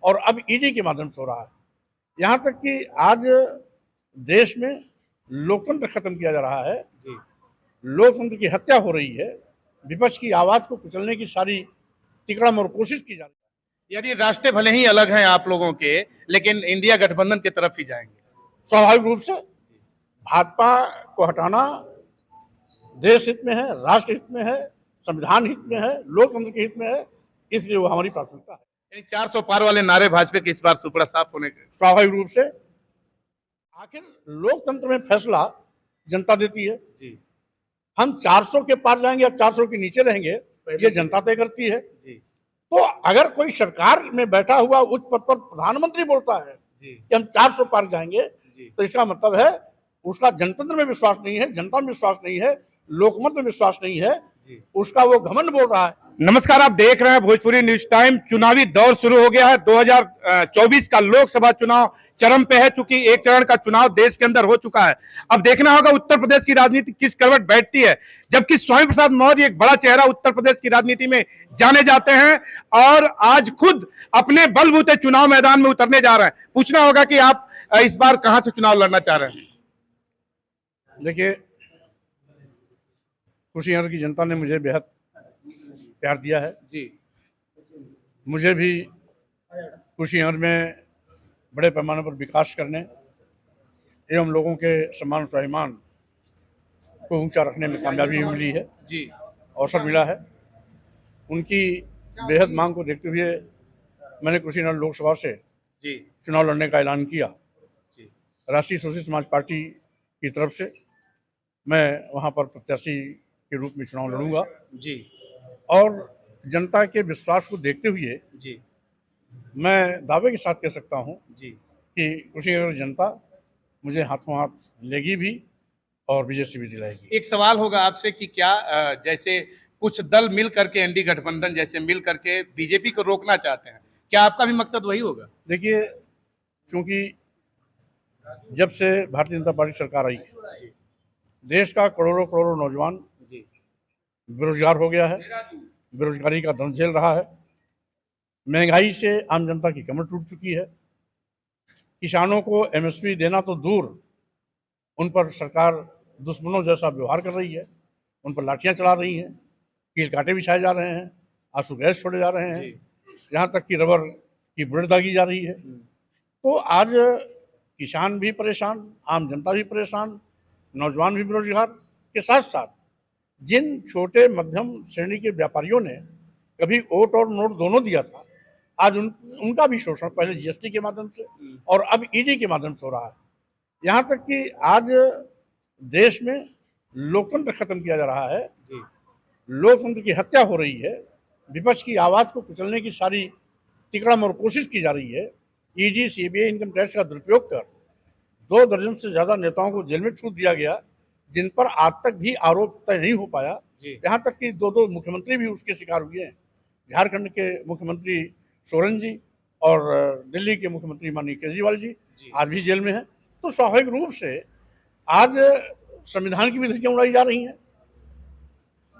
और अब ईडी के माध्यम से हो रहा है। यहाँ तक कि आज देश में लोकतंत्र खत्म किया जा रहा है, लोकतंत्र की हत्या हो रही है, विपक्ष की आवाज को कुचलने की सारी तिकड़म और कोशिश की जा रही है। यानी रास्ते भले ही अलग हैं आप लोगों के, लेकिन इंडिया गठबंधन की तरफ ही जाएंगे। स्वाभाविक रूप से भाजपा को हटाना देश हित में है, राष्ट्र हित में है, संविधान हित में है, लोकतंत्र के हित में है, इसलिए वो हमारी प्राथमिकता है। यानी 400 पार वाले नारे भाजपा के इस बार सुपड़ा साफ होने के। स्वाभाविक रूप से आखिर लोकतंत्र में फैसला जनता देती है। हम 400 के पार जाएंगे या 400 के नीचे रहेंगे, ये जनता तय करती है। तो अगर कोई सरकार में बैठा हुआ उच्च पद पर प्रधानमंत्री बोलता है कि हम 400 पार जाएंगे, तो इसका मतलब है उसका जनतंत्र में विश्वास नहीं है, जनता में विश्वास नहीं है, लोकमत में विश्वास नहीं है, उसका वो घमंड बोल रहा है। नमस्कार, आप देख रहे हैं भोजपुरी न्यूज टाइम। चुनावी दौर शुरू हो गया है। 2024 का लोकसभा चुनाव चरम पे है, चूंकि एक चरण का चुनाव देश के अंदर हो चुका है। अब देखना होगा उत्तर प्रदेश की राजनीति किस करवट बैठती है, जबकि स्वामी प्रसाद मौर्य एक बड़ा चेहरा उत्तर प्रदेश की राजनीति में जाने जाते हैं और आज खुद अपने बलबूते चुनाव मैदान में उतरने जा रहे हैं। पूछना होगा कि आप इस बार कहां से चुनाव लड़ना चाह रहे हैं? देखिए, कुशीनगर की जनता ने मुझे बेहद प्यार दिया है जी। मुझे भी कुशीनगर में बड़े पैमाने पर विकास करने एवं लोगों के सम्मान स्वाभिमान को ऊंचा रखने में कामयाबी मिली है जी, अवसर मिला है। उनकी बेहद मांग को देखते हुए मैंने कुशीनगर लोकसभा से जी चुनाव लड़ने का ऐलान किया। राष्ट्रीय सोशलिस्ट समाज पार्टी की तरफ से मैं वहां पर प्रत्याशी के रूप में चुनाव लड़ूंगा जी, और जनता के विश्वास को देखते हुए जी मैं दावे के साथ कह सकता हूं जी कि कुशीनगर जनता मुझे हाथों हाथ लेगी भी और विजय भी दिलाएगी। एक सवाल होगा आपसे कि क्या जैसे कुछ दल मिल करके एनडी गठबंधन जैसे मिल करके बीजेपी को रोकना चाहते हैं, क्या आपका भी मकसद वही होगा? देखिए, चूंकि जब से भारतीय जनता पार्टी सरकार आई, देश का करोड़ों करोड़ों नौजवान बेरोजगार हो गया है, बेरोजगारी का दर्द झेल रहा है, महंगाई से आम जनता की कमर टूट चुकी है, किसानों को एमएसपी देना तो दूर, उन पर सरकार दुश्मनों जैसा व्यवहार कर रही है, उन पर लाठियां चला रही हैं, कील कांटे बिछाए जा रहे हैं, आंसू गैस छोड़े जा रहे हैं, यहाँ तक कि रबर की बुलेट दागी जा रही है। तो आज किसान भी परेशान, आम जनता भी परेशान, नौजवान भी बेरोजगार के साथ साथ जिन छोटे मध्यम श्रेणी के व्यापारियों ने कभी वोट और नोट दोनों दिया था, आज उनका भी शोषण पहले जीएसटी के माध्यम से और अब ईडी के माध्यम से हो रहा है। यहाँ तक कि आज देश में लोकतंत्र खत्म किया जा रहा है, लोकतंत्र की हत्या हो रही है, विपक्ष की आवाज को कुचलने की सारी तिकड़म और कोशिश की जा रही है। ईडी, सीबीआई, इनकम टैक्स का दुरुपयोग कर 2 दर्जन से ज्यादा नेताओं को जेल में छूट दिया गया, जिन पर आज तक भी आरोप तय नहीं हो पाया। यहाँ तक कि 2 मुख्यमंत्री भी उसके शिकार हुए हैं। झारखंड के मुख्यमंत्री सोरेन जी और दिल्ली के मुख्यमंत्री माननीय केजरीवाल जी आज भी जेल में हैं। तो स्वाभाविक रूप से आज संविधान की भी धज्जियां उड़ाई जा रही हैं।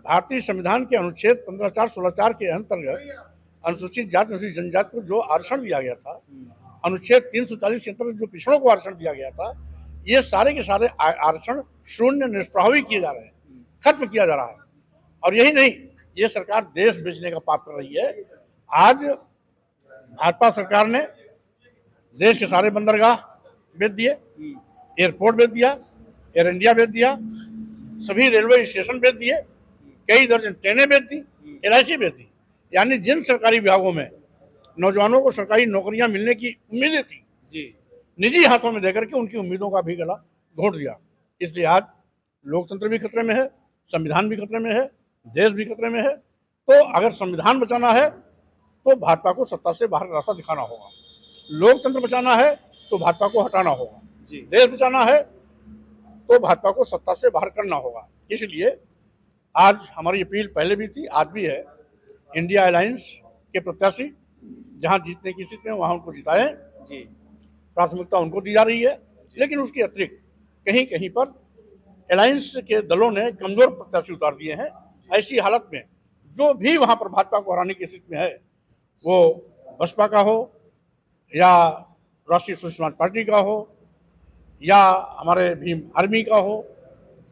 भारतीय संविधान के अनुच्छेद 15(4), 16(4) के अंतर्गत अनुसूचित जाति, अनुसूचित जनजाति को जो आरक्षण दिया गया था, अनुच्छेद 340 के अंतर्गत जो पिछड़ों को आरक्षण दिया गया था, ये सारे के सारे आरक्षण शून्य निष्प्रभावी किए जा रहे हैं, खत्म किया जा रहा है। और यही नहीं, ये सरकार देश बेचने का पाप कर रही है। आज भाजपा सरकार ने देश के सारे बंदरगाह बेच दिए, एयरपोर्ट बेच दिया, एयर इंडिया बेच दिया, सभी रेलवे स्टेशन बेच दिए, कई दर्जन ट्रेनें बेच दी, LIC बेच दी। यानी जिन सरकारी विभागों में नौजवानों को सरकारी नौकरियां मिलने की उम्मीदें थी, निजी हाथों में देकर के उनकी उम्मीदों का भी गला घोंट दिया। इसलिए आज लोकतंत्र भी खतरे में है, संविधान भी खतरे में है, देश भी खतरे में है। तो अगर संविधान बचाना है तो भाजपा को सत्ता से बाहर रास्ता दिखाना होगा, लोकतंत्र बचाना है तो भाजपा को हटाना होगा, देश बचाना है तो भाजपा को सत्ता से बाहर करना होगा। इसलिए आज हमारी अपील पहले भी थी, आज भी है, इंडिया अलायंस के प्रत्याशी जहां जीतने की स्थिति में वहां उनको जिताएं, प्राथमिकता उनको दी जा रही है। लेकिन उसके अतिरिक्त कहीं कहीं पर अलायंस के दलों ने कमजोर प्रत्याशी उतार दिए हैं। ऐसी हालत में जो भी वहां पर भाजपा को हराने की स्थिति में है, वो बसपा का हो, या राष्ट्रीय सोशल समाज पार्टी का हो या हमारे भीम आर्मी का हो,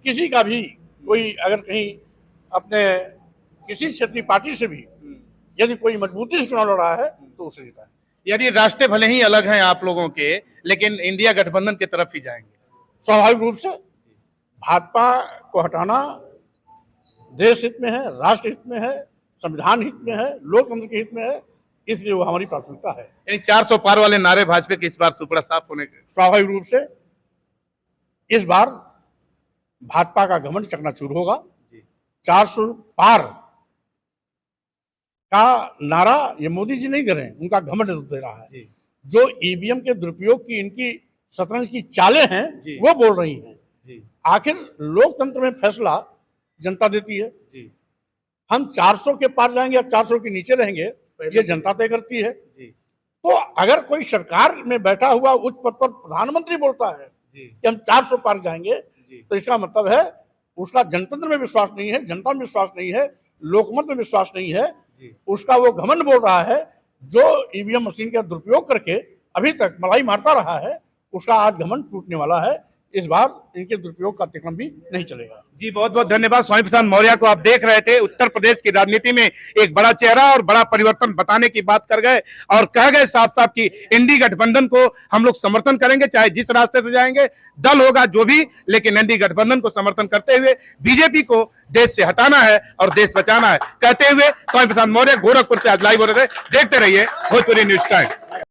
किसी का भी कोई अगर कहीं अपने किसी क्षेत्रीय पार्टी से भी यदि कोई मजबूती से चुनाव लड़ रहा है तो उसे जीता है। यानी रास्ते भले ही अलग हैं आप लोगों के, लेकिन इंडिया गठबंधन की तरफ ही जाएंगे। स्वाभाविक रूप से भाजपा को हटाना देश हित में है, राष्ट्र हित में है, संविधान हित में है, लोकतंत्र के हित में है, इसलिए वो हमारी प्राथमिकता है। यानी 400 पार वाले नारे भाजपा के इस बार सुपड़ा साफ होने के। स्वाभाविक रूप से इस बार भाजपा का घमंड चकनाचूर होगा। 400 पार का नारा ये मोदी जी नहीं दे रहे हैं, उनका घमंड दे रहा है। जो ईवीएम के दुरुपयोग की इनकी शतरंज की चालें हैं वो बोल रही हैं। आखिर लोकतंत्र में फैसला जनता देती है। हम 400 के पार जाएंगे या 400 के नीचे रहेंगे ये जनता तय करती है। तो अगर कोई सरकार में बैठा हुआ उच्च पद पर प्रधानमंत्री बोलता है कि हम 400 पार जाएंगे, तो इसका मतलब है उसका जनतंत्र में विश्वास नहीं है, जनता में विश्वास नहीं है, लोकमत में विश्वास नहीं है। उसका वो घमंड बोल रहा है। जो ईवीएम मशीन का दुरुपयोग करके अभी तक मलाई मारता रहा है, उसका आज घमंड टूटने वाला है। इस बार इनके दुरुपयोग का अतिक्रम भी नहीं चलेगा। जी बहुत बहुत धन्यवाद। स्वामी प्रसाद मौर्य को आप देख रहे थे, उत्तर प्रदेश की राजनीति में एक बड़ा चेहरा और बड़ा परिवर्तन बताने की बात कर गए और कह गए साफ साफ कि इंडी गठबंधन को हम लोग समर्थन करेंगे, चाहे जिस रास्ते से जाएंगे, दल होगा जो भी, लेकिन इंडी गठबंधन को समर्थन करते हुए बीजेपी को देश से हटाना है और देश बचाना है कहते हुए स्वामी प्रसाद मौर्य गोरखपुर से आज लाइव हो रहे थे। देखते रहिए भोजपुरी न्यूज टाइम।